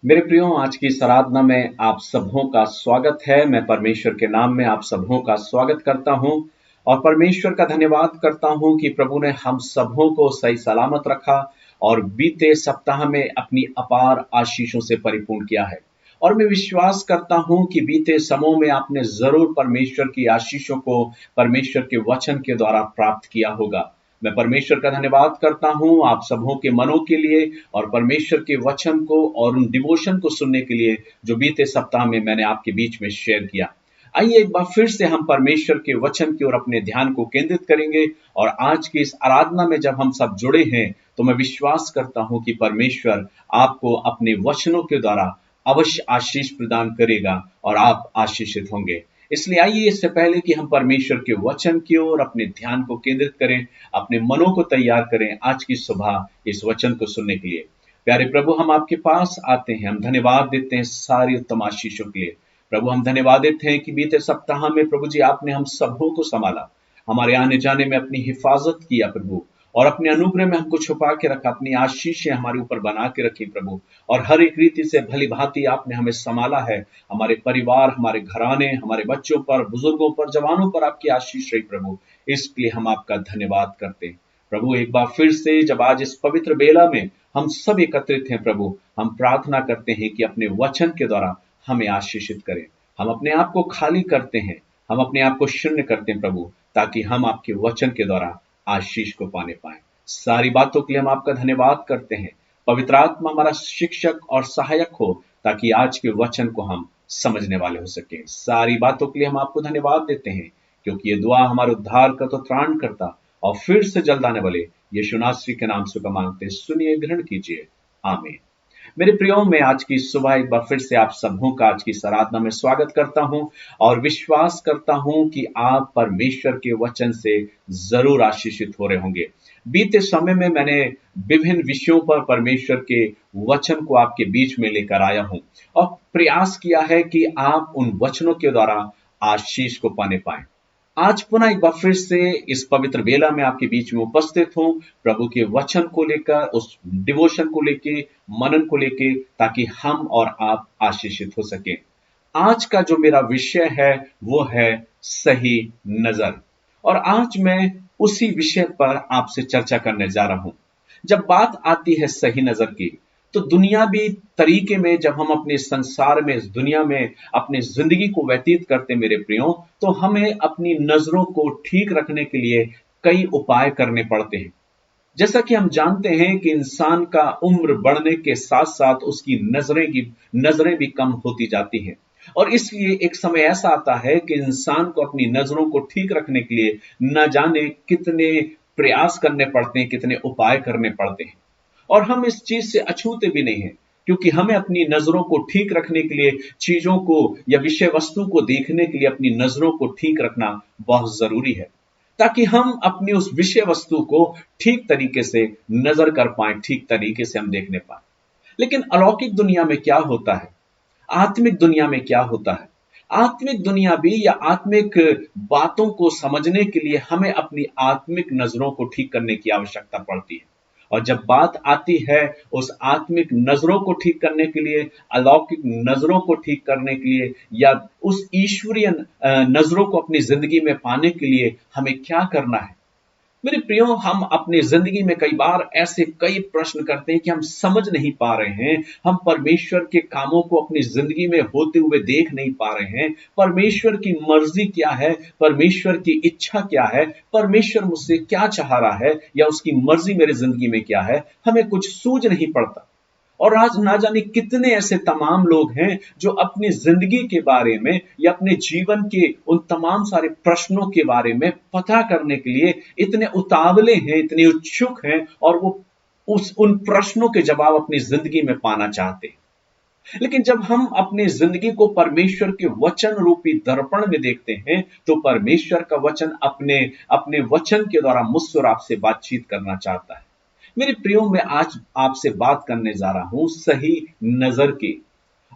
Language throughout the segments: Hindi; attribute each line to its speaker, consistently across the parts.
Speaker 1: मेरे प्रियो, आज की इस आराधना में आप सबों का स्वागत है। मैं परमेश्वर के नाम में आप सबों का स्वागत करता हूं और परमेश्वर का धन्यवाद करता हूं कि प्रभु ने हम सबों को सही सलामत रखा और बीते सप्ताह में अपनी अपार आशीषों से परिपूर्ण किया है। और मैं विश्वास करता हूं कि बीते समयों में आपने जरूर परमेश्वर की आशीषों को परमेश्वर के वचन के द्वारा प्राप्त किया होगा। मैं परमेश्वर का धन्यवाद करता हूं आप सबों के मनों के लिए और परमेश्वर के वचन को और उन डिवोशन को सुनने के लिए जो बीते सप्ताह में मैंने आपके बीच में शेयर किया। आइए एक बार फिर से हम परमेश्वर के वचन की ओर अपने ध्यान को केंद्रित करेंगे और आज की इस आराधना में जब हम सब जुड़े हैं तो मैं विश्वास करता हूं कि परमेश्वर आपको अपने वचनों के द्वारा अवश्य आशीष प्रदान करेगा और आप आशीषित होंगे। इसलिए आइए इससे पहले कि हम परमेश्वर के वचन की ओर अपने ध्यान को केंद्रित करें, अपने मनों को तैयार करें आज की सुबह इस वचन को सुनने के लिए। प्यारे प्रभु, हम आपके पास आते हैं, हम धन्यवाद देते हैं सारी उत्तम आशीषों के लिए। प्रभु, हम धन्यवादित हैं कि बीते सप्ताह में प्रभु जी आपने हम सबों को संभाला, हमारे आने जाने में अपनी हिफाजत किया प्रभु, और अपने अनुग्रह में हमको छुपा के रखा, अपनी आशीषें हमारे ऊपर बना के रखी प्रभु। और हर एक रीति से भली भांति आपने हमें संभाला है। हमारे परिवार, हमारे घराने, हमारे बच्चों पर, बुजुर्गों पर, जवानों पर आपकी आशीष रही प्रभु। इसके लिए हम आपका धन्यवाद करते हैं प्रभु। एक बार फिर से जब आज इस पवित्र बेला में हम सब एकत्रित हैं प्रभु, हम प्रार्थना करते हैं कि अपने वचन के द्वारा हमें आशीषित करें। हम अपने आप को खाली करते हैं, हम अपने आप को शून्य करते हैं प्रभु, ताकि हम आपके वचन के द्वारा आशीष को पाने पाए। सारी बातों के लिए हम आपका धन्यवाद करते हैं। पवित्र आत्मा हमारा शिक्षक और सहायक हो, ताकि आज के वचन को हम समझने वाले हो सके। सारी बातों के लिए हम आपको धन्यवाद देते हैं, क्योंकि ये दुआ हमारे उद्धार का तो त्राण करता और फिर से जल्द आने वाले यीशु नासरी के नाम से मांगते, सुनिए, ग्रहण कीजिए, आमीन। मेरे प्रियो, मैं आज की सुबह एक बार फिर से आप सबों का आज की आराधना में स्वागत करता हूं और विश्वास करता हूं कि आप परमेश्वर के वचन से जरूर आशीषित हो रहे होंगे। बीते समय में मैंने विभिन्न विषयों पर परमेश्वर के वचन को आपके बीच में लेकर आया हूं और प्रयास किया है कि आप उन वचनों के द्वारा आशीष को पाने पाए। आज पुनः एक बार फिर से इस पवित्र बेला में आपके बीच में उपस्थित हूं, प्रभु के वचन को लेकर, उस डिवोशन को लेके, मनन को लेके, ताकि हम और आप आशीषित हो सके। आज का जो मेरा विषय है वो है सही नजर, और आज मैं उसी विषय पर आपसे चर्चा करने जा रहा हूं। जब बात आती है सही नजर की, तो दुनियावी तरीके में जब हम अपने संसार में, इस दुनिया में अपनी जिंदगी को व्यतीत करते मेरे प्रियो, तो हमें अपनी नजरों को ठीक रखने के लिए कई उपाय करने पड़ते हैं। जैसा कि हम जानते हैं कि इंसान का उम्र बढ़ने के साथ साथ उसकी नजरें भी कम होती जाती हैं, और इसलिए एक समय ऐसा आता है कि इंसान को अपनी नजरों को ठीक रखने के लिए न जाने कितने प्रयास करने पड़ते हैं, कितने उपाय करने पड़ते हैं। और हम इस चीज से अछूते भी नहीं हैं, क्योंकि हमें अपनी नजरों को ठीक रखने के लिए चीजों को या विषय वस्तु को देखने के लिए अपनी नजरों को ठीक रखना बहुत जरूरी है, ताकि हम अपनी उस विषय वस्तु को ठीक तरीके से नजर कर पाए, ठीक तरीके से हम देखने पाए। लेकिन अलौकिक दुनिया में क्या होता है, आत्मिक दुनिया में क्या होता है? आत्मिक दुनिया भी या आत्मिक बातों को समझने के लिए हमें अपनी आत्मिक नजरों को ठीक करने की आवश्यकता पड़ती है। और जब बात आती है उस आत्मिक नजरों को ठीक करने के लिए, अलौकिक नजरों को ठीक करने के लिए, या उस ईश्वरीय नजरों को अपनी जिंदगी में पाने के लिए हमें क्या करना है? मेरे प्रियो, हम अपनी जिंदगी में कई बार ऐसे कई प्रश्न करते हैं कि हम समझ नहीं पा रहे हैं, हम परमेश्वर के कामों को अपनी जिंदगी में होते हुए देख नहीं पा रहे हैं। परमेश्वर की मर्जी क्या है, परमेश्वर की इच्छा क्या है, परमेश्वर मुझसे क्या चाह रहा है, या उसकी मर्जी मेरी जिंदगी में क्या है, हमें कुछ सूझ नहीं पड़ता। और आज ना जाने कितने ऐसे तमाम लोग हैं जो अपनी जिंदगी के बारे में या अपने जीवन के उन तमाम सारे प्रश्नों के बारे में पता करने के लिए इतने उतावले हैं, इतने उत्सुक हैं, और वो उन प्रश्नों के जवाब अपनी जिंदगी में पाना चाहते हैं। लेकिन जब हम अपनी जिंदगी को परमेश्वर के वचन रूपी दर्पण में देखते हैं, तो परमेश्वर का वचन अपने अपने वचन के द्वारा मुझसे और आपसे बातचीत करना चाहता है। मेरे प्रियो, मैं आज आपसे बात करने जा रहा हूं सही नजर की,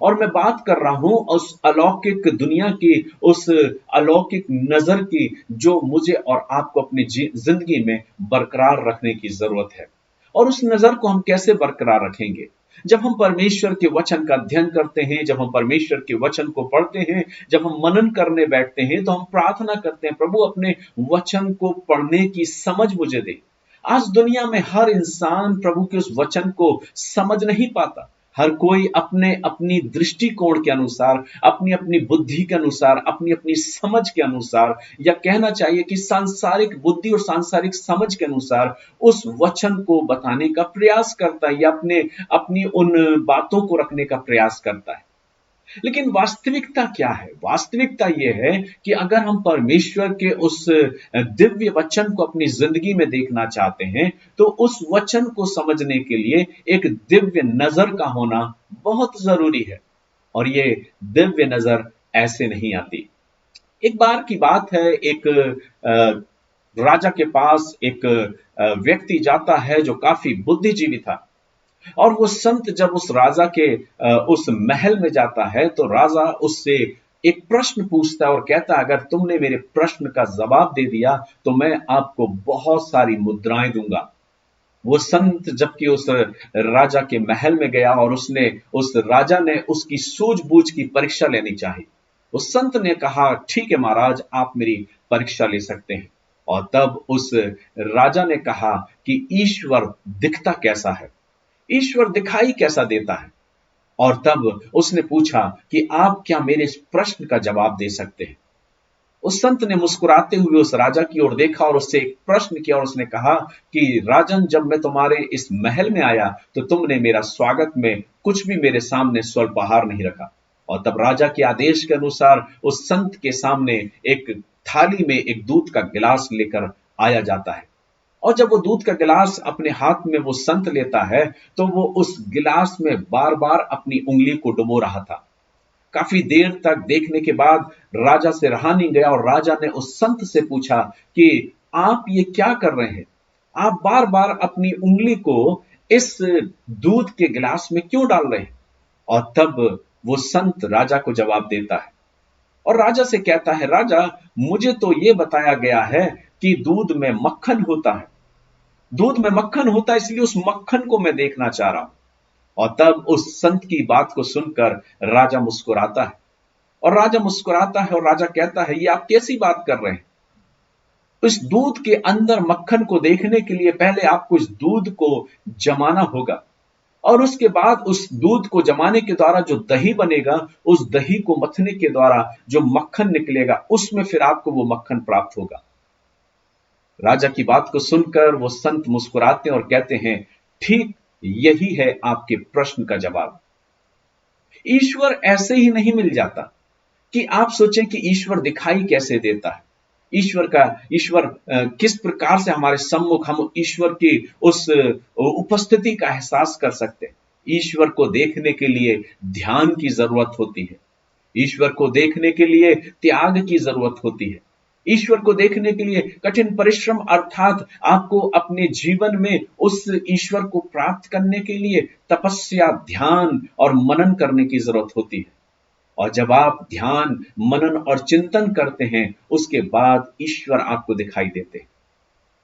Speaker 1: और मैं बात कर रहा हूं उस अलौकिक दुनिया की, उस अलौकिक नजर की जो मुझे और आपको अपनी जिंदगी में बरकरार रखने की जरूरत है। और उस नजर को हम कैसे बरकरार रखेंगे? जब हम परमेश्वर के वचन का अध्ययन करते हैं, जब हम परमेश्वर के वचन को पढ़ते हैं, जब हम मनन करने बैठते हैं, तो हम प्रार्थना करते हैं, प्रभु अपने वचन को पढ़ने की समझ मुझे दे। आज दुनिया में हर इंसान प्रभु के उस वचन को समझ नहीं पाता। हर कोई अपने अपनी दृष्टिकोण के अनुसार, अपनी अपनी बुद्धि के अनुसार, अपनी अपनी समझ के अनुसार, या कहना चाहिए कि सांसारिक बुद्धि और सांसारिक समझ के अनुसार उस वचन को बताने का प्रयास करता है, या अपने अपनी उन बातों को रखने का प्रयास करता है। लेकिन वास्तविकता क्या है? वास्तविकता यह है कि अगर हम परमेश्वर के उस दिव्य वचन को अपनी जिंदगी में देखना चाहते हैं, तो उस वचन को समझने के लिए एक दिव्य नजर का होना बहुत जरूरी है। और ये दिव्य नजर ऐसे नहीं आती। एक बार की बात है, एक राजा के पास एक व्यक्ति जाता है जो काफी बुद्धिजीवी था। और वो संत जब उस राजा के उस महल में जाता है, तो राजा उससे एक प्रश्न पूछता है और कहता है, अगर तुमने मेरे प्रश्न का जवाब दे दिया तो मैं आपको बहुत सारी मुद्राएं दूंगा। वो संत जबकि उस राजा के महल में गया और उस राजा ने उसकी सूझबूझ की परीक्षा लेनी चाहिए। उस संत ने कहा, ठीक है महाराज, आप मेरी परीक्षा ले सकते हैं। और तब उस राजा ने कहा कि ईश्वर दिखता कैसा है, ईश्वर दिखाई कैसा देता है। और तब उसने पूछा कि आप क्या मेरे इस प्रश्न का जवाब दे सकते हैं। उस संत ने मुस्कुराते हुए उस राजा की ओर देखा और उससे एक प्रश्न किया और उसने कहा कि राजन, जब मैं तुम्हारे इस महल में आया तो तुमने मेरा स्वागत में कुछ भी मेरे सामने स्वल्पाहार नहीं रखा। और तब राजा के आदेश के अनुसार उस संत के सामने एक थाली में एक दूध का गिलास लेकर आया जाता है। और जब वो दूध का गिलास अपने हाथ में वो संत लेता है, तो वो उस गिलास में बार बार अपनी उंगली को डुबो रहा था। काफी देर तक देखने के बाद राजा से रहा नहीं गया और राजा ने उस संत से पूछा कि आप ये क्या कर रहे हैं? आप बार बार अपनी उंगली को इस दूध के गिलास में क्यों डाल रहे हैं? और तब वो संत राजा को जवाब देता है और राजा से कहता है, राजा, मुझे तो ये बताया गया है कि दूध में मक्खन होता है, दूध में मक्खन होता है, इसलिए उस मक्खन को मैं देखना चाह रहा हूं। और तब उस संत की बात को सुनकर राजा मुस्कुराता है और राजा कहता है, ये आप कैसी बात कर रहे हैं? इस दूध के अंदर मक्खन को देखने के लिए पहले आपको इस दूध को जमाना होगा, और उसके बाद उस दूध को जमाने के द्वारा जो दही बनेगा, उस दही को मथने के द्वारा जो मक्खन निकलेगा, उसमें फिर आपको वो मक्खन प्राप्त होगा। राजा की बात को सुनकर वो संत मुस्कुराते हैं और कहते हैं, ठीक यही है आपके प्रश्न का जवाब। ईश्वर ऐसे ही नहीं मिल जाता कि आप सोचें कि ईश्वर दिखाई कैसे देता है। ईश्वर किस प्रकार से हमारे सम्मुख हम ईश्वर की उस उपस्थिति का एहसास कर सकते हैं। ईश्वर को देखने के लिए ध्यान की जरूरत होती है। ईश्वर को देखने के लिए त्याग की जरूरत होती है। ईश्वर को देखने के लिए कठिन परिश्रम, अर्थात आपको अपने जीवन में उस ईश्वर को प्राप्त करने के लिए तपस्या, ध्यान और मनन करने की जरूरत होती है। और जब आप ध्यान, मनन और चिंतन करते हैं, उसके बाद ईश्वर आपको दिखाई देते हैं।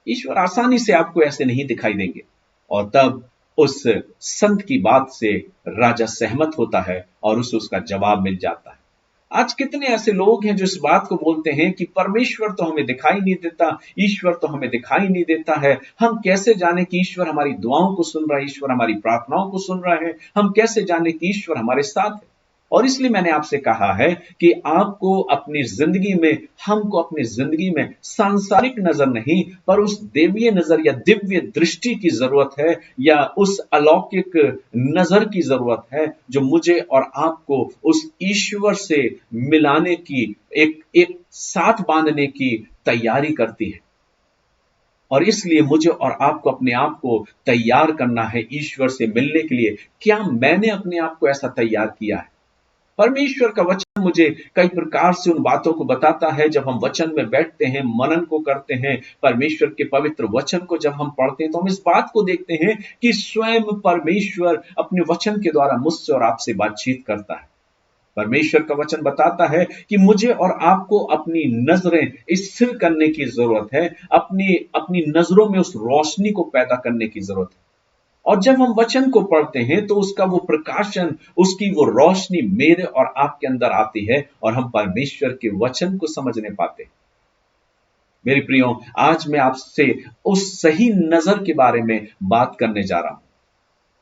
Speaker 1: ईश्वर आसानी से आपको ऐसे नहीं दिखाई देंगे। और तब उस संत की बात से राजा सहमत होता है और उसे उसका जवाब मिल जाता है। आज कितने ऐसे लोग हैं जो इस बात को बोलते हैं कि परमेश्वर तो हमें दिखाई नहीं देता, ईश्वर तो हमें दिखाई नहीं देता है। हम कैसे जाने कि ईश्वर हमारी दुआओं को सुन रहा है, ईश्वर हमारी प्रार्थनाओं को सुन रहा है? हम कैसे जाने कि ईश्वर हमारे साथ है? और इसलिए मैंने आपसे कहा है कि हमको अपनी जिंदगी में सांसारिक नजर नहीं, पर उस देवीय नजर या दिव्य दृष्टि की जरूरत है, या उस अलौकिक नजर की जरूरत है जो मुझे और आपको उस ईश्वर से मिलाने की, एक साथ बांधने की तैयारी करती है। और इसलिए मुझे और आपको अपने आप को तैयार करना है ईश्वर से मिलने के लिए। क्या मैंने अपने आप को ऐसा तैयार किया है? परमेश्वर का वचन मुझे कई प्रकार से उन बातों को बताता है। जब हम वचन में बैठते हैं, मनन को करते हैं, परमेश्वर के पवित्र वचन को जब हम पढ़ते हैं, तो हम इस बात को देखते हैं कि स्वयं परमेश्वर अपने वचन के द्वारा मुझसे और आपसे बातचीत करता है। परमेश्वर का वचन बताता है कि मुझे और आपको अपनी नजरें स्थिर करने की जरूरत है, अपनी अपनी नजरों में उस रोशनी को पैदा करने की जरूरत है। और जब हम वचन को पढ़ते हैं तो उसका वो प्रकाशन, उसकी वो रोशनी मेरे और आपके अंदर आती है और हम परमेश्वर के वचन को समझने पाते हैं। मेरे प्रियो, आज मैं आपसे उस सही नजर के बारे में बात करने जा रहा हूं।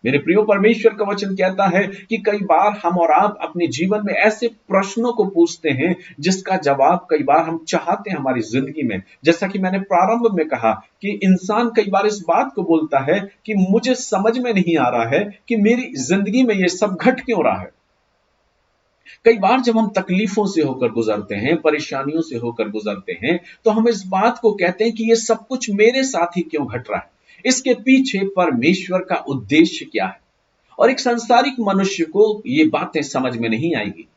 Speaker 1: मेरे प्रियो, परमेश्वर का वचन कहता है कि कई बार हम और आप अपने जीवन में ऐसे प्रश्नों को पूछते हैं जिसका जवाब कई बार हम चाहते हैं हमारी जिंदगी में। जैसा कि मैंने प्रारंभ में कहा कि इंसान कई बार इस बात को बोलता है कि मुझे समझ में नहीं आ रहा है कि मेरी जिंदगी में ये सब घट क्यों रहा है। कई बार जब हम तकलीफों से होकर गुजरते हैं, परेशानियों से होकर गुजरते हैं, तो हम इस बात को कहते हैं कि ये सब कुछ मेरे साथ ही क्यों घट रहा है, इसके पीछे परमेश्वर का उद्देश्य क्या है। और एक सांसारिक मनुष्य को ये बातें समझ में नहीं आएगी।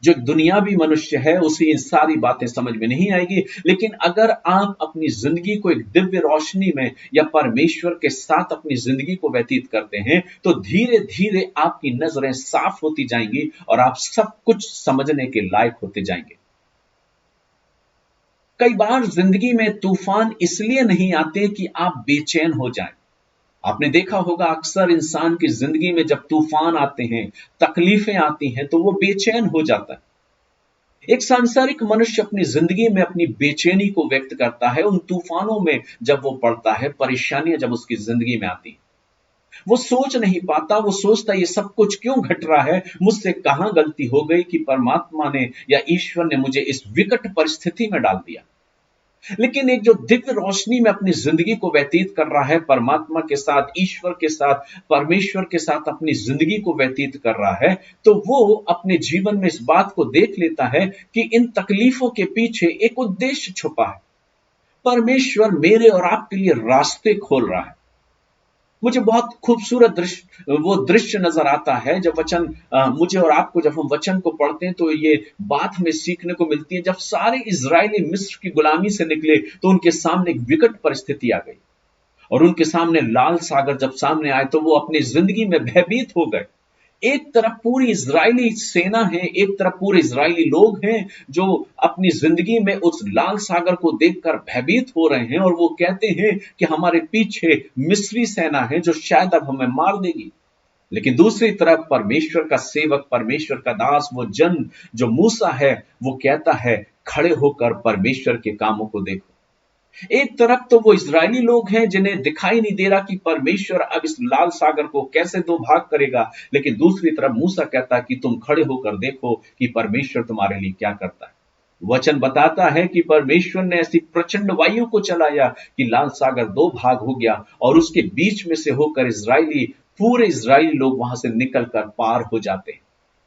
Speaker 1: जो एक दुनियावी मनुष्य है उसे इन सारी बातें समझ में नहीं आएगी। लेकिन अगर आप अपनी जिंदगी को एक दिव्य रोशनी में या परमेश्वर के साथ अपनी जिंदगी को व्यतीत करते हैं तो धीरे धीरे आपकी नजरें साफ होती जाएंगी और आप सब कुछ समझने के लायक होते जाएंगे। कई बार जिंदगी में तूफान इसलिए नहीं आते कि आप बेचैन हो जाएं। आपने देखा होगा अक्सर इंसान की जिंदगी में जब तूफान आते हैं, तकलीफें आती हैं, तो वो बेचैन हो जाता है। एक सांसारिक मनुष्य अपनी जिंदगी में अपनी बेचैनी को व्यक्त करता है उन तूफानों में जब वो पड़ता है, परेशानियां जब उसकी जिंदगी में आती हैं। वो सोच नहीं पाता, वो सोचता ये सब कुछ क्यों घट रहा है, मुझसे कहां गलती हो गई कि परमात्मा ने या ईश्वर ने मुझे इस विकट परिस्थिति में डाल दिया। लेकिन एक जो दिव्य रोशनी में अपनी जिंदगी को व्यतीत कर रहा है, परमात्मा के साथ, ईश्वर के साथ, परमेश्वर के साथ अपनी जिंदगी को व्यतीत कर रहा है, तो वो अपने जीवन में इस बात को देख लेता है कि इन तकलीफों के पीछे एक उद्देश्य छुपा है। परमेश्वर मेरे और आपके लिए रास्ते खोल रहा है। मुझे बहुत खूबसूरत वो दृश्य नजर आता है जब वचन मुझे और आपको, जब हम वचन को पढ़ते हैं तो ये बात हमें सीखने को मिलती है। जब सारे इजरायली मिस्र की गुलामी से निकले तो उनके सामने एक विकट परिस्थिति आ गई और उनके सामने लाल सागर जब सामने आए तो वो अपनी जिंदगी में भयभीत हो गए। एक तरफ पूरी इजरायली सेना है, एक तरफ पूरे इजरायली लोग हैं जो अपनी जिंदगी में उस लाल सागर को देखकर भयभीत हो रहे हैं और वो कहते हैं कि हमारे पीछे मिस्री सेना है जो शायद अब हमें मार देगी। लेकिन दूसरी तरफ परमेश्वर का सेवक, परमेश्वर का दास, वो जन जो मूसा है, वो कहता है खड़े होकर परमेश्वर के कामों को देखो। एक तरफ तो वो इजरायली लोग हैं जिन्हें दिखाई नहीं दे रहा कि परमेश्वर अब इस लाल सागर को कैसे दो भाग करेगा, लेकिन दूसरी तरफ मूसा कहता है कि तुम खड़े होकर देखो कि परमेश्वर तुम्हारे लिए क्या करता है। वचन बताता है कि परमेश्वर ने ऐसी प्रचंड वायु को चलाया कि लाल सागर दो भाग हो गया और उसके बीच में से होकर पूरे इजरायली लोग वहां से निकलकर पार हो जाते हैं।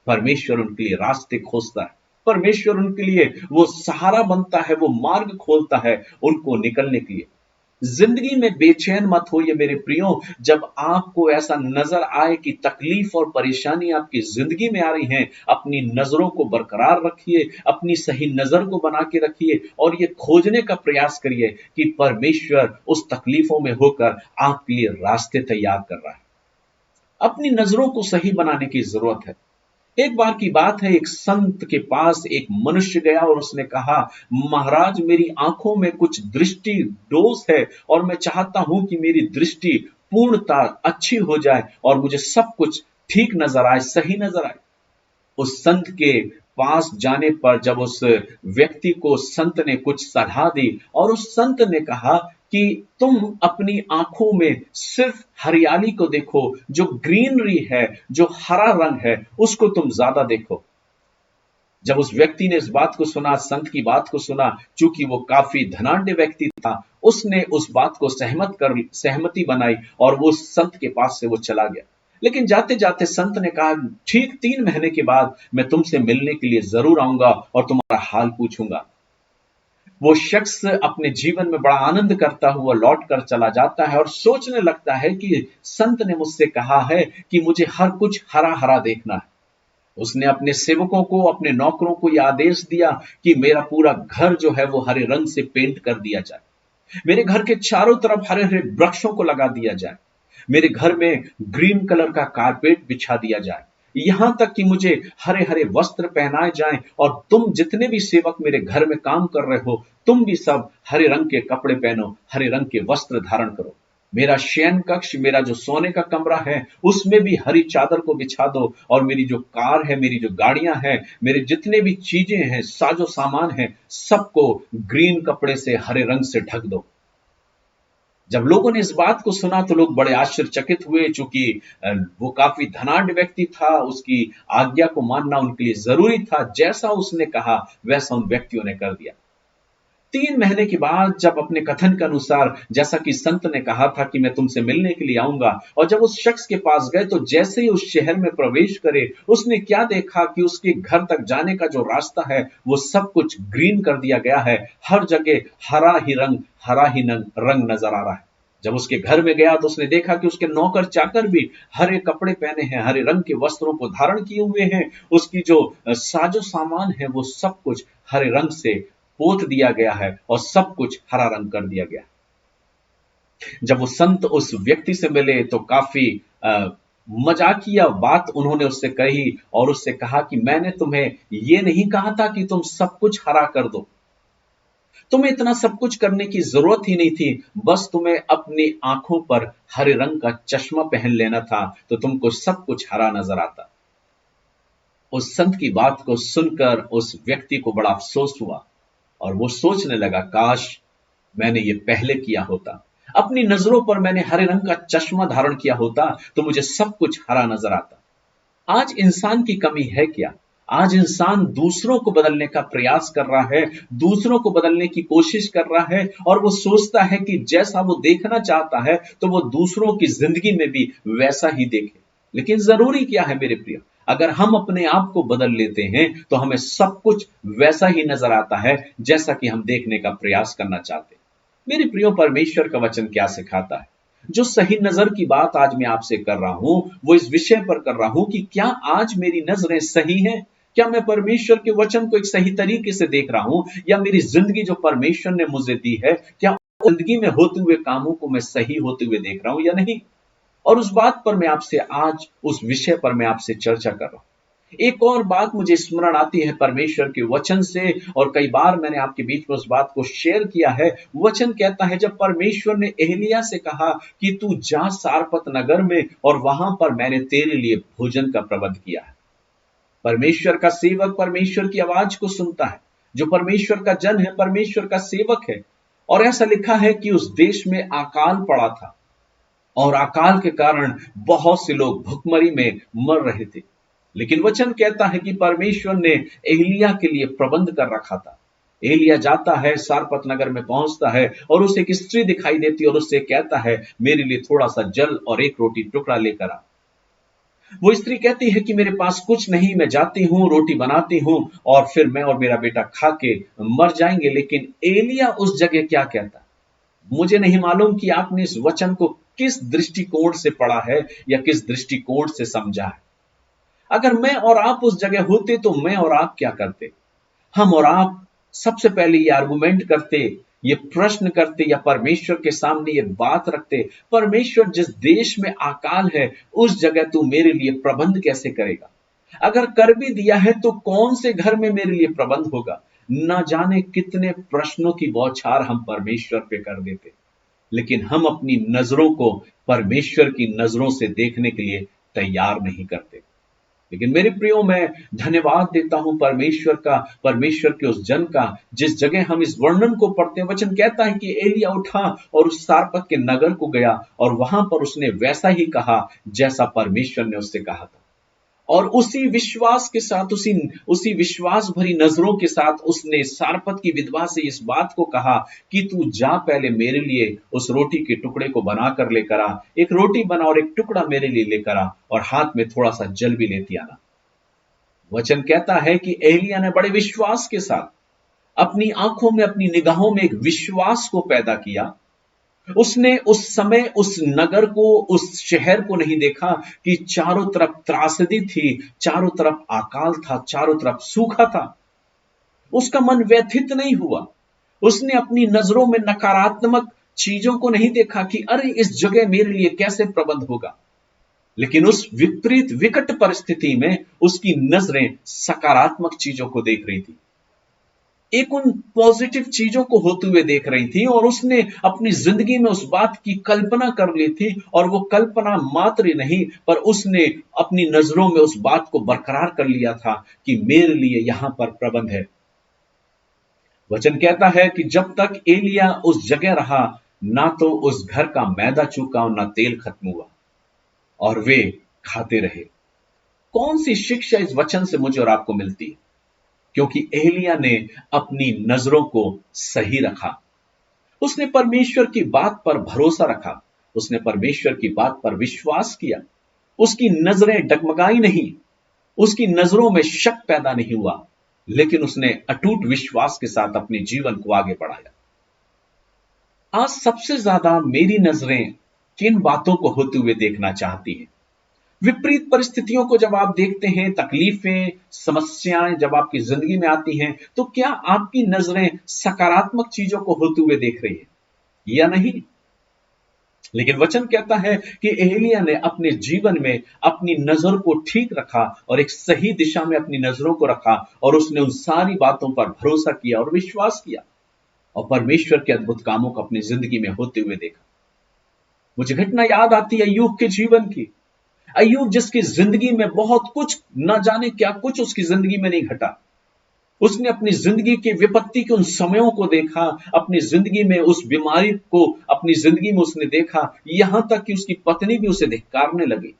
Speaker 1: परमेश्वर उनके लिए रास्ते खोजता है, परमेश्वर उनके लिए वो सहारा बनता है, वो मार्ग खोलता है उनको निकलने के लिए। जिंदगी में बेचैन मत होइए मेरे प्रियो। जब आपको ऐसा नजर आए कि तकलीफ और परेशानी आपकी जिंदगी में आ रही हैं, अपनी नजरों को बरकरार रखिए, अपनी सही नजर को बना के रखिए और ये खोजने का प्रयास करिए कि परमेश्वर उस तकलीफों में होकर आपके लिए रास्ते तैयार कर रहा है। अपनी नजरों को सही बनाने की जरूरत है। एक बार की बात है, एक संत के पास एक मनुष्य गया और उसने कहा, महाराज मेरी आंखों में कुछ दृष्टि दोष है और मैं चाहता हूं कि मेरी दृष्टि पूर्णता अच्छी हो जाए और मुझे सब कुछ ठीक नजर आए, सही नजर आए। उस संत के पास जाने पर जब उस व्यक्ति को संत ने कुछ सलाह दी और उस संत ने कहा कि तुम अपनी आंखों में सिर्फ हरियाली को देखो, जो ग्रीनरी है, जो हरा रंग है, उसको तुम ज्यादा देखो। जब उस व्यक्ति ने इस बात को सुना, संत की बात को सुना, चूंकि वो काफी धनाढ्य व्यक्ति था, उसने उस बात को सहमति बनाई और वो संत के पास से वो चला गया। लेकिन जाते जाते संत ने कहा, ठीक 3 महीने के बाद मैं तुमसे मिलने के लिए जरूर आऊंगा और तुम्हारा हाल पूछूंगा। वो शख्स अपने जीवन में बड़ा आनंद करता हुआ लौट कर चला जाता है और सोचने लगता है कि संत ने मुझसे कहा है कि मुझे हर कुछ हरा हरा देखना है। उसने अपने सेवकों को, अपने नौकरों को यह आदेश दिया कि मेरा पूरा घर जो है वो हरे रंग से पेंट कर दिया जाए, मेरे घर के चारों तरफ हरे हरे वृक्षों को लगा दिया जाए, मेरे घर में ग्रीन कलर का कारपेट बिछा दिया जाए, यहां तक कि मुझे हरे हरे वस्त्र पहनाए जाएं और तुम जितने भी सेवक मेरे घर में काम कर रहे हो, तुम भी सब हरे रंग के कपड़े पहनो, हरे रंग के वस्त्र धारण करो। मेरा शयन कक्ष, मेरा जो सोने का कमरा है, उसमें भी हरी चादर को बिछा दो, और मेरी जो कार है, मेरी जो गाड़ियां हैं, मेरे जितने भी चीजें हैं, साजो सामान है, सबको ग्रीन कपड़े से, हरे रंग से ढक दो। जब लोगों ने इस बात को सुना तो लोग बड़े आश्चर्यचकित हुए, चूंकि वो काफी धनाढ्य व्यक्ति था, उसकी आज्ञा को मानना उनके लिए जरूरी था। जैसा उसने कहा वैसा उन व्यक्तियों ने कर दिया। 3 महीने के बाद जब अपने कथन के अनुसार, जैसा कि संत ने कहा था कि मैं तुमसे मिलने के लिए आऊंगा, और जब उस शख्स के पास गए तो जैसे ही उस शहर में प्रवेश करे, उसने क्या देखा कि उसके घर तक जाने का जो रास्ता है वो सब कुछ ग्रीन कर दिया गया है। हर जगह हरा ही रंग, हरा ही रंग नजर आ रहा है। जब उसके घर में गया तो उसने देखा कि उसके नौकर चाकर भी हरे कपड़े पहने हैं, हरे रंग के वस्त्रों को धारण किए हुए हैं। उसकी जो साजो सामान है वो सब कुछ हरे रंग से पोत दिया गया है, और सब कुछ हरा रंग कर दिया गया। जब वो संत उस व्यक्ति से मिले तो काफी मजाकिया बात उन्होंने उससे कही, और उससे कहा कि मैंने तुम्हें ये नहीं कहा था कि तुम सब कुछ हरा कर दो, तुम्हें इतना सब कुछ करने की जरूरत ही नहीं थी, बस तुम्हें अपनी आंखों पर हरे रंग का चश्मा पहन लेना था, तो तुमको सब कुछ हरा नजर आता। उस संत की बात को सुनकर उस व्यक्ति को बड़ा अफसोस हुआ, और वो सोचने लगा, काश मैंने ये पहले किया होता, अपनी नजरों पर मैंने हरे रंग का चश्मा धारण किया होता तो मुझे सब कुछ हरा नजर आता। आज इंसान की कमी है क्या? आज इंसान दूसरों को बदलने का प्रयास कर रहा है, दूसरों को बदलने की कोशिश कर रहा है, और वो सोचता है कि जैसा वो देखना चाहता है तो वो दूसरों की जिंदगी में भी वैसा ही देखे। लेकिन जरूरी क्या है मेरे प्रिय? अगर हम अपने आप को बदल लेते हैं तो हमें सब कुछ वैसा ही नजर आता है जैसा कि हम देखने का प्रयास करना चाहते हैं। मेरे प्रियो, परमेश्वर का वचन क्या सिखाता है? जो सही नजर की बात आज मैं आपसे कर रहा हूं, वो इस विषय पर कर रहा हूं कि क्या आज मेरी नजरें सही हैं? क्या मैं परमेश्वर के वचन को एक सही तरीके से देख रहा हूं, या मेरी जिंदगी जो परमेश्वर ने मुझे दी है, क्या जिंदगी में होते हुए कामों को मैं सही होते हुए देख रहा हूं या नहीं? और उस बात पर मैं आपसे आज, उस विषय पर मैं आपसे चर्चा कर रहा हूं। एक और बात मुझे स्मरण आती है परमेश्वर के वचन से, और कई बार मैंने आपके बीच में उस बात को शेयर किया है। वचन कहता है, जब परमेश्वर ने एलिय्याह से कहा कि तू जा सारपत नगर में, और वहां पर मैंने तेरे लिए भोजन का प्रबंध किया है। परमेश्वर का सेवक परमेश्वर की आवाज को सुनता है, जो परमेश्वर का जन है, परमेश्वर का सेवक है। और ऐसा लिखा है कि उस देश में अकाल पड़ा था, और अकाल के कारण बहुत से लोग भुखमरी में मर रहे थे। लेकिन वचन कहता है कि परमेश्वर ने एलिय्याह के लिए प्रबंध कर रखा था। एलिय्याह जाता है, सारपत नगर में पहुंचता है, और उसे एक स्त्री दिखाई देती है, और उससे कहता है, मेरे लिए थोड़ा सा जल और एक रोटी टुकड़ा लेकर आ। वो स्त्री कहती है कि मेरे पास कुछ नहीं, मैं जाती हूं, रोटी बनाती हूं, और फिर मैं और मेरा बेटा खा के मर जाएंगे। लेकिन एलिय्याह उस जगह क्या कहता है, मुझे नहीं मालूम कि आपने इस वचन को किस दृष्टिकोण से पढ़ा है या किस दृष्टिकोण से समझा है। अगर मैं और आप उस जगह होते तो मैं और आप क्या करते? हम और आप सबसे पहले ये आर्गुमेंट करते, ये प्रश्न करते, या परमेश्वर के सामने ये बात रखते, परमेश्वर जिस देश में अकाल है उस जगह तू मेरे लिए प्रबंध कैसे करेगा? अगर कर भी दिया है तो कौन से घर में मेरे लिए प्रबंध होगा? ना जाने कितने प्रश्नों की बौछार हम परमेश्वर पे कर देते। लेकिन हम अपनी नजरों को परमेश्वर की नजरों से देखने के लिए तैयार नहीं करते। लेकिन मेरे प्रियो, मैं धन्यवाद देता हूं परमेश्वर का, परमेश्वर के उस जन का, जिस जगह हम इस वर्णन को पढ़ते हैं। वचन कहता है कि एलिय्याह उठा और उस सारपत के नगर को गया, और वहां पर उसने वैसा ही कहा जैसा परमेश्वर ने उससे कहा था। और उसी विश्वास के साथ, उसी विश्वास भरी नजरों के साथ उसने सारपत की विधवा से इस बात को कहा कि तू जा, पहले मेरे लिए उस रोटी के टुकड़े को बनाकर लेकर आ, एक रोटी बना और एक टुकड़ा मेरे लिए लेकर आ, और हाथ में थोड़ा सा जल भी लेती आना। वचन कहता है कि एलिय्याह ने बड़े विश्वास के साथ अपनी आंखों में, अपनी निगाहों में एक विश्वास को पैदा किया। उसने उस समय उस नगर को, उस शहर को नहीं देखा कि चारों तरफ त्रासदी थी, चारों तरफ अकाल था, चारों तरफ सूखा था। उसका मन व्यथित नहीं हुआ। उसने अपनी नजरों में नकारात्मक चीजों को नहीं देखा कि अरे इस जगह मेरे लिए कैसे प्रबंध होगा। लेकिन उस विपरीत विकट परिस्थिति में उसकी नजरें सकारात्मक चीजों को देख रही थी। एक उन पॉजिटिव चीजों को होते हुए देख रही थी और उसने अपनी जिंदगी में उस बात की कल्पना कर ली थी, और वो कल्पना मात्र ही नहीं पर उसने अपनी नजरों में उस बात को बरकरार कर लिया था कि मेरे लिए यहां पर प्रबंध है। वचन कहता है कि जब तक एलिया उस जगह रहा, ना तो उस घर का मैदा चूका और ना तेल खत्म हुआ, और वे खाते रहे। कौन सी शिक्षा इस वचन से मुझे और आपको मिलती है? क्योंकि एलिया ने अपनी नजरों को सही रखा, उसने परमेश्वर की बात पर भरोसा रखा, उसने परमेश्वर की बात पर विश्वास किया। उसकी नजरें डगमगाई नहीं, उसकी नजरों में शक पैदा नहीं हुआ, लेकिन उसने अटूट विश्वास के साथ अपने जीवन को आगे बढ़ाया। आज सबसे ज्यादा मेरी नजरें किन बातों को होते हुए देखना चाहती हैं? विपरीत परिस्थितियों को जब आप देखते हैं, तकलीफें, समस्याएं जब आपकी जिंदगी में आती हैं, तो क्या आपकी नजरें सकारात्मक चीजों को होते हुए देख रही है या नहीं? लेकिन वचन कहता है कि एलिया ने अपने जीवन में अपनी नजर को ठीक रखा और एक सही दिशा में अपनी नजरों को रखा, और उसने उन सारी बातों पर भरोसा किया और विश्वास किया, और परमेश्वर के अद्भुत कामों को अपनी जिंदगी में होते हुए देखा। मुझे घटना याद आती है अय्यूब के जीवन की। अय्यूब जिसकी जिंदगी में बहुत कुछ, न जाने क्या कुछ उसकी जिंदगी में नहीं घटा। उसने अपनी जिंदगी के विपत्ति के उन समयों को देखा, अपनी जिंदगी में उस बीमारी को अपनी जिंदगी में उसने देखा, यहां तक कि उसकी पत्नी भी उसे धिक्कारने लगी,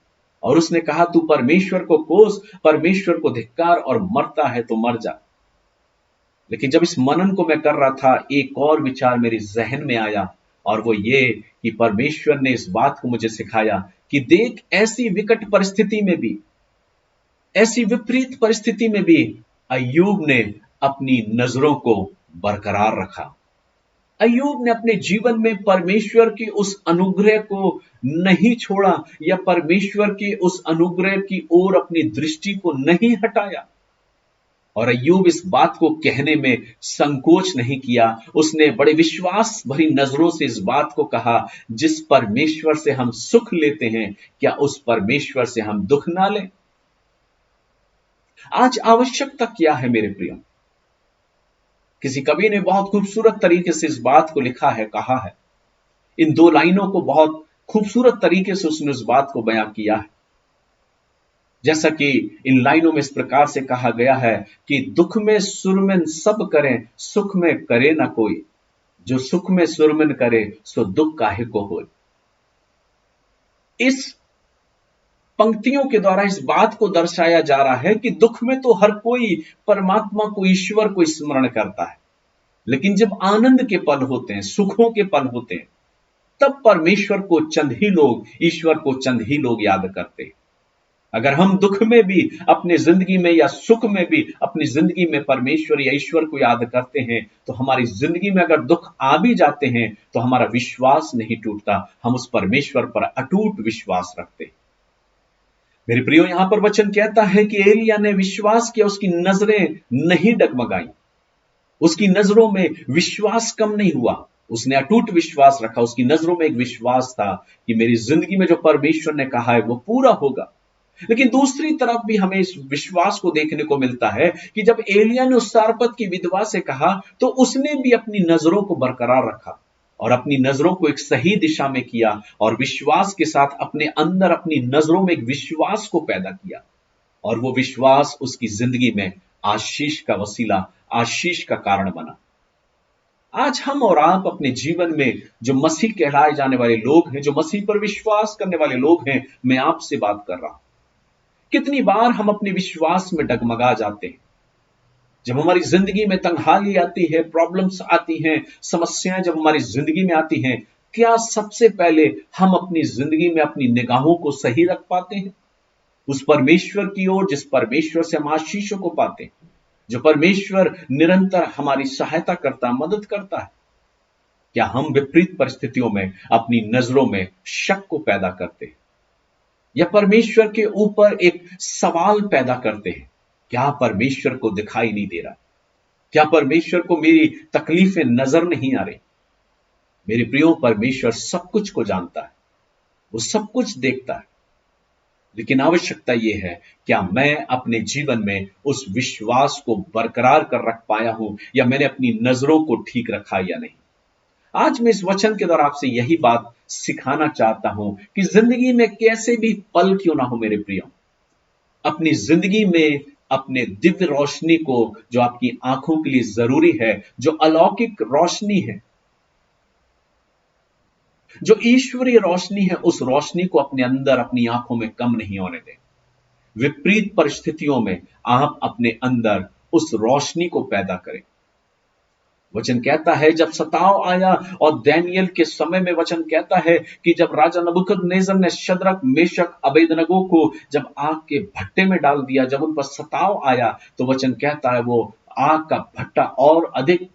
Speaker 1: और उसने कहा तू परमेश्वर को कोस, परमेश्वर को धिक्कार, और मरता है तो मर जा। लेकिन जब इस मनन को मैं कर रहा था, एक और विचार मेरे जहन में आया, और वो ये कि परमेश्वर ने इस बात को मुझे सिखाया कि देख, ऐसी विकट परिस्थिति में भी, ऐसी विपरीत परिस्थिति में भी अय्यूब ने अपनी नजरों को बरकरार रखा। अय्यूब ने अपने जीवन में परमेश्वर के उस अनुग्रह को नहीं छोड़ा, या परमेश्वर के उस अनुग्रह की ओर अपनी दृष्टि को नहीं हटाया। और अय्यूब इस बात को कहने में संकोच नहीं किया। उसने बड़े विश्वास भरी नजरों से इस बात को कहा, जिस परमेश्वर से हम सुख लेते हैं, क्या उस परमेश्वर से हम दुख ना लें? आज आवश्यकता क्या है मेरे प्रियो? किसी कवि ने बहुत खूबसूरत तरीके से इस बात को लिखा है, कहा है। इन दो लाइनों को बहुत खूबसूरत तरीके से उसने इस बात को बयां किया है। जैसा कि इन लाइनों में इस प्रकार से कहा गया है कि दुख में सुरमिन सब करें, सुख में करे ना कोई, जो सुख में सुरमिन करे सो दुख काहे को होए। इस पंक्तियों के द्वारा इस बात को दर्शाया जा रहा है कि दुख में तो हर कोई परमात्मा को, ईश्वर को स्मरण करता है, लेकिन जब आनंद के पल होते हैं, सुखों के पल होते हैं, तब परमेश्वर को चंद ही लोग, ईश्वर को चंद ही लोग याद करते हैं। अगर हम दुख में भी अपनी जिंदगी में, या सुख में भी अपनी जिंदगी में परमेश्वर या ईश्वर को याद करते हैं, तो हमारी जिंदगी में अगर दुख आ भी जाते हैं तो हमारा विश्वास नहीं टूटता, हम उस परमेश्वर पर अटूट विश्वास रखते हैं। मेरे प्रियो, यहां पर वचन कहता है कि एलिया ने विश्वास किया, उसकी नजरें नहीं डगमगाई, उसकी नजरों में विश्वास कम नहीं हुआ, उसने अटूट विश्वास रखा। उसकी नजरों में एक विश्वास था कि मेरी जिंदगी में जो परमेश्वर ने कहा है वो पूरा होगा। लेकिन दूसरी तरफ भी हमें इस विश्वास को देखने को मिलता है कि जब एलिया ने उस सारपत की विधवा से कहा, तो उसने भी अपनी नजरों को बरकरार रखा और अपनी नजरों को एक सही दिशा में किया, और विश्वास के साथ अपने अंदर अपनी नजरों में एक विश्वास को पैदा किया, और वो विश्वास उसकी जिंदगी में आशीष का वसीला, आशीष का कारण बना। आज हम और आप अपने जीवन में जो मसीह कहलाए जाने वाले लोग हैं, जो मसीह पर विश्वास करने वाले लोग हैं, मैं आपसे बात कर रहा हूं। कितनी बार हम अपने विश्वास में डगमगा जाते हैं। जब हमारी जिंदगी में तंगहाली आती है, प्रॉब्लम्स आती हैं, समस्याएं जब हमारी जिंदगी में आती हैं, क्या सबसे पहले हम अपनी जिंदगी में अपनी निगाहों को सही रख पाते हैं उस परमेश्वर की ओर, जिस परमेश्वर से हम आशीषों को पाते हैं, जो परमेश्वर निरंतर हमारी सहायता करता, मदद करता है? क्या हम विपरीत परिस्थितियों में अपनी नजरों में शक को पैदा करते हैं, या परमेश्वर के ऊपर एक सवाल पैदा करते हैं, क्या परमेश्वर को दिखाई नहीं दे रहा? क्या परमेश्वर को मेरी तकलीफें नजर नहीं आ रही? मेरे प्रियो, परमेश्वर सब कुछ को जानता है, वो सब कुछ देखता है। लेकिन आवश्यकता यह है, क्या मैं अपने जीवन में उस विश्वास को बरकरार कर रख पाया हूं, या मैंने अपनी नजरों को ठीक रखा या नहीं। आज मैं इस वचन के द्वारा आपसे यही बात सिखाना चाहता हूं कि जिंदगी में कैसे भी पल क्यों ना हो मेरे प्रियो, अपनी जिंदगी में अपने दिव्य रोशनी को, जो आपकी आंखों के लिए जरूरी है, जो अलौकिक रोशनी है, जो ईश्वरीय रोशनी है, उस रोशनी को अपने अंदर अपनी आंखों में कम नहीं होने दें। विपरीत परिस्थितियों में आप अपने अंदर उस रोशनी को पैदा करें। वचन कहता है जब सताव आया, और दानियेल के समय में वचन कहता है कि जब राजा नबूकदनेस्सर ने शद्रक, मेशक, अबेदनगो को जब आग के भट्टे में डाल दिया, जब उन पर सताव आया, तो वचन कहता है वो आग का भट्टा और अधिक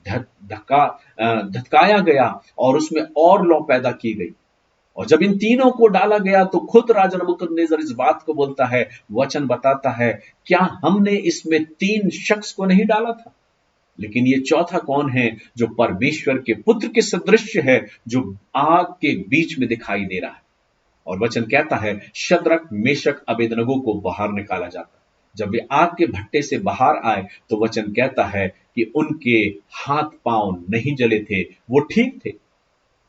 Speaker 1: धधकाया गया और उसमें और लौ पैदा की गई। और जब इन तीनों को डाला गया तो खुद राजा नबूकदनेस्सर इस बात को बोलता है, वचन बताता है, क्या हमने इसमें 3 शख्स को नहीं डाला था? लेकिन ये चौथा कौन है जो परमेश्वर के पुत्र के सदृश है, जो आग के बीच में दिखाई दे रहा है। और वचन कहता है शद्रक, मेशक, अबेदनगो को बाहर निकाला जाता। जब वे आग के भट्टे से बाहर आए तो वचन कहता है कि उनके हाथ पांव नहीं जले थे, वो ठीक थे।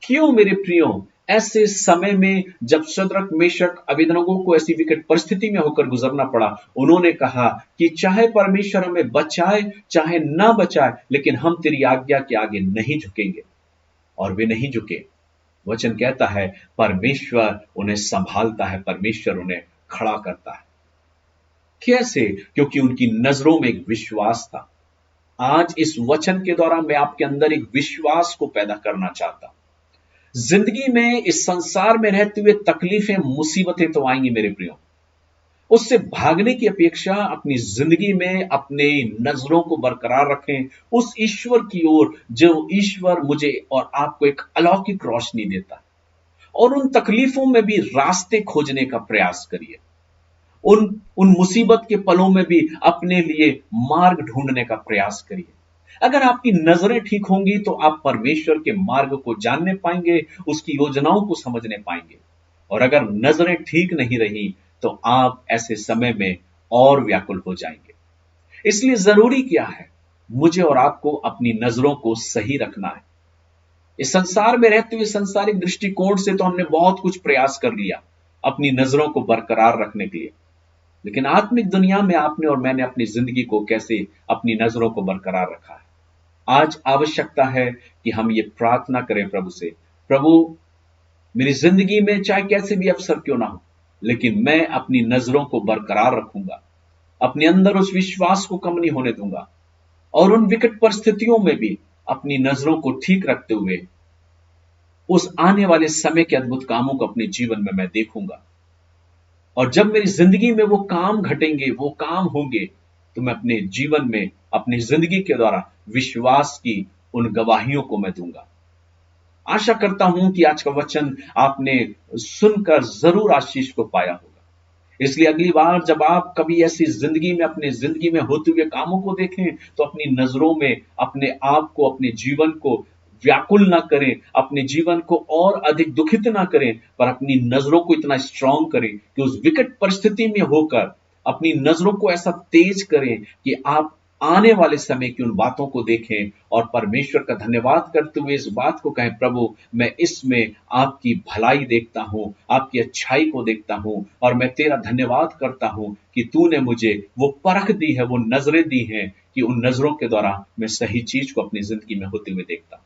Speaker 1: क्यों मेरे प्रियो, ऐसे समय में जब शद्रक, मेशक, अबेदनगो को ऐसी विकट परिस्थिति में होकर गुजरना पड़ा, उन्होंने कहा कि चाहे परमेश्वर हमें बचाए चाहे ना बचाए, लेकिन हम तेरी आज्ञा के आगे नहीं झुकेंगे। और वे नहीं झुके। वचन कहता है परमेश्वर उन्हें संभालता है, परमेश्वर उन्हें खड़ा करता है। कैसे? क्योंकि उनकी नजरों में एक विश्वास था। आज इस वचन के द्वारा मैं आपके अंदर एक विश्वास को पैदा करना चाहता हूं। जिंदगी में, इस संसार में रहते हुए तकलीफें, मुसीबतें तो आएंगी मेरे प्रियो। उससे भागने की अपेक्षा अपनी जिंदगी में अपने नजरों को बरकरार रखें उस ईश्वर की ओर, जो ईश्वर मुझे और आपको एक अलौकिक रोशनी देता है। और उन तकलीफों में भी रास्ते खोजने का प्रयास करिए। उन उन मुसीबत के पलों में भी अपने लिए मार्ग ढूंढने का प्रयास करिए। अगर आपकी नजरें ठीक होंगी तो आप परमेश्वर के मार्ग को जानने पाएंगे, उसकी योजनाओं को समझने पाएंगे। और अगर नजरें ठीक नहीं रही तो आप ऐसे समय में और व्याकुल हो जाएंगे। इसलिए जरूरी क्या है, मुझे और आपको अपनी नजरों को सही रखना है। इस संसार में रहते हुए संसारिक दृष्टिकोण से तो हमने बहुत कुछ प्रयास कर लिया अपनी नजरों को बरकरार रखने के लिए, लेकिन आत्मिक दुनिया में आपने और मैंने अपनी जिंदगी को कैसे अपनी नजरों को बरकरार रखा है। आज आवश्यकता है कि हम ये प्रार्थना करें प्रभु से, प्रभु मेरी जिंदगी में चाहे कैसे भी अवसर क्यों ना हो, लेकिन मैं अपनी नजरों को बरकरार रखूंगा, अपने अंदर उस विश्वास को कम नहीं होने दूंगा, और उन विकट परिस्थितियों में भी अपनी नजरों को ठीक रखते हुए उस आने वाले समय के अद्भुत कामों को अपने जीवन में मैं देखूंगा। और जब मेरी जिंदगी में वो काम घटेंगे, वो काम होंगे, तो मैं अपने जीवन में, अपनी जिंदगी के द्वारा विश्वास की उन गवाहियों को मैं दूंगा। आशा करता हूं कि आज का वचन आपने सुनकर जरूर आशीष को पाया होगा। इसलिए अगली बार जब आप कभी ऐसी जिंदगी में, अपने जिंदगी में होते हुए कामों को देखें, तो अपनी नजरों में अपने आप को, अपने जीवन को व्याकुल ना करें, अपने जीवन को और अधिक दुखित ना करें, पर अपनी नजरों को इतना स्ट्रांग करें कि उस विकट परिस्थिति में होकर अपनी नजरों को ऐसा तेज करें कि आप आने वाले समय की उन बातों को देखें और परमेश्वर का धन्यवाद करते हुए इस बात को कहें, प्रभु मैं इसमें आपकी भलाई देखता हूं, आपकी अच्छाई को देखता हूं, और मैं तेरा धन्यवाद करता हूं कि तूने मुझे वो परख दी है, वो नजरें दी हैं कि उन नजरों के द्वारा मैं सही चीज को अपनी जिंदगी में होते हुए देखता हूं।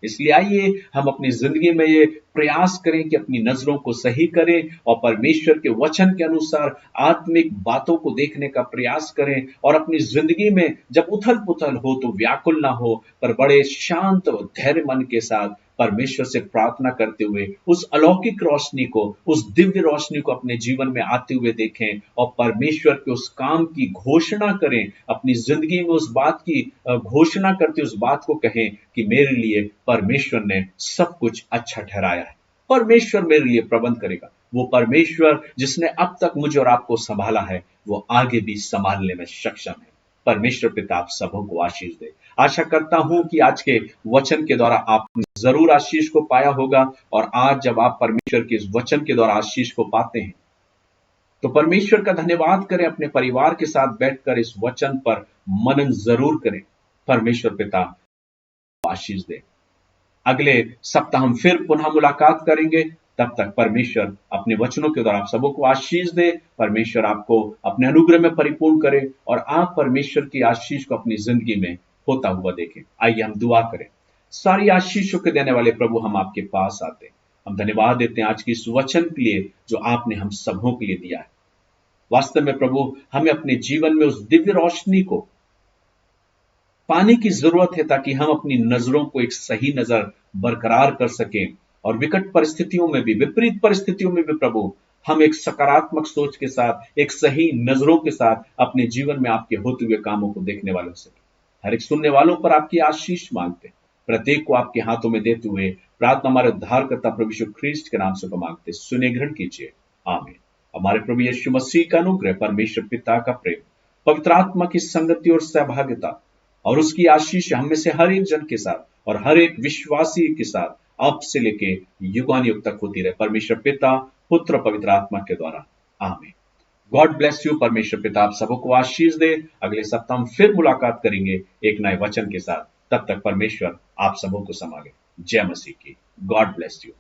Speaker 1: इसलिए आइए हम अपनी जिंदगी में ये प्रयास करें कि अपनी नजरों को सही करें और परमेश्वर के वचन के अनुसार आत्मिक बातों को देखने का प्रयास करें, और अपनी जिंदगी में जब उथल पुथल हो तो व्याकुल ना हो, पर बड़े शांत और धैर्य मन के साथ परमेश्वर से प्रार्थना करते हुए उस अलौकिक रोशनी को, उस दिव्य रोशनी को अपने जीवन में आते हुए देखें, और परमेश्वर के उस काम की घोषणा करें, अपनी जिंदगी में उस बात की घोषणा करते उस बात को कहें कि मेरे लिए परमेश्वर ने सब कुछ अच्छा ठहराया है, परमेश्वर मेरे लिए प्रबंध करेगा। वो परमेश्वर जिसने अब तक मुझे और आपको संभाला है, वो आगे भी संभालने में सक्षम है। परमेश्वर पिता आप सबों को आशीष दे। आशा करता हूं कि आज के वचन के द्वारा आपने जरूर आशीष को पाया होगा, और आज जब आप परमेश्वर के इस वचन के द्वारा आशीष को पाते हैं, तो परमेश्वर का धन्यवाद करें, अपने परिवार के साथ बैठकर इस वचन पर मनन जरूर करें। परमेश्वर पिता आशीष दे। अगले सप्ताह हम फिर पुनः मुलाकात करेंगे। तब तक परमेश्वर अपने वचनों के द्वारा आप सबों को आशीष दे। परमेश्वर आपको अपने अनुग्रह में परिपूर्ण करे और आप परमेश्वर की आशीष को अपनी जिंदगी में होता हुआ देखें। आइए हम दुआ करें। सारी आशीषों के देने वाले प्रभु, हम आपके पास आते हैं। हम धन्यवाद देते हैं आज की इस वचन के लिए जो आपने हम सबों के लिए दिया है। वास्तव में प्रभु, हमें अपने जीवन में उस दिव्य रोशनी को पाने की जरूरत है ताकि हम अपनी नजरों को एक सही नजर बरकरार कर सकें और विकट परिस्थितियों में भी, विपरीत परिस्थितियों में भी प्रभु, हम एक सकारात्मक सोच के साथ, एक सही नजरों के साथ अपने जीवन में आपके होते हुए कामों को देखने वाले हो सके। हर एक सुनने वालों पर आपकी आशीष मांगते, प्रत्येक को आपके हाथों में देते हुए प्रार्थना हमारे उद्धारकर्ता प्रभु यीशु ख्रीस्त के नाम से को मांगते, सुने ग्रहण कीजिए, आमीन। हमारे प्रभु यीशु मसीह का अनुग्रह, परमेश्वर पिता का प्रेम, पवित्र आत्मा की संगति और सहभागिता और उसकी आशीष हम में से हर एक जन के साथ और हर एक विश्वासी के साथ अब से लेके युगानुयुग तक होती रहे, परमेश्वर पिता, पुत्र, पवित्र आत्मा के द्वारा, आमीन। God bless you. परमेश्वर पिता आप सबों को आशीष दे। अगले सप्ताह हम फिर मुलाकात करेंगे एक नए वचन के साथ। तब तक परमेश्वर आप सबों को संभाले। जय मसीह की। God bless you.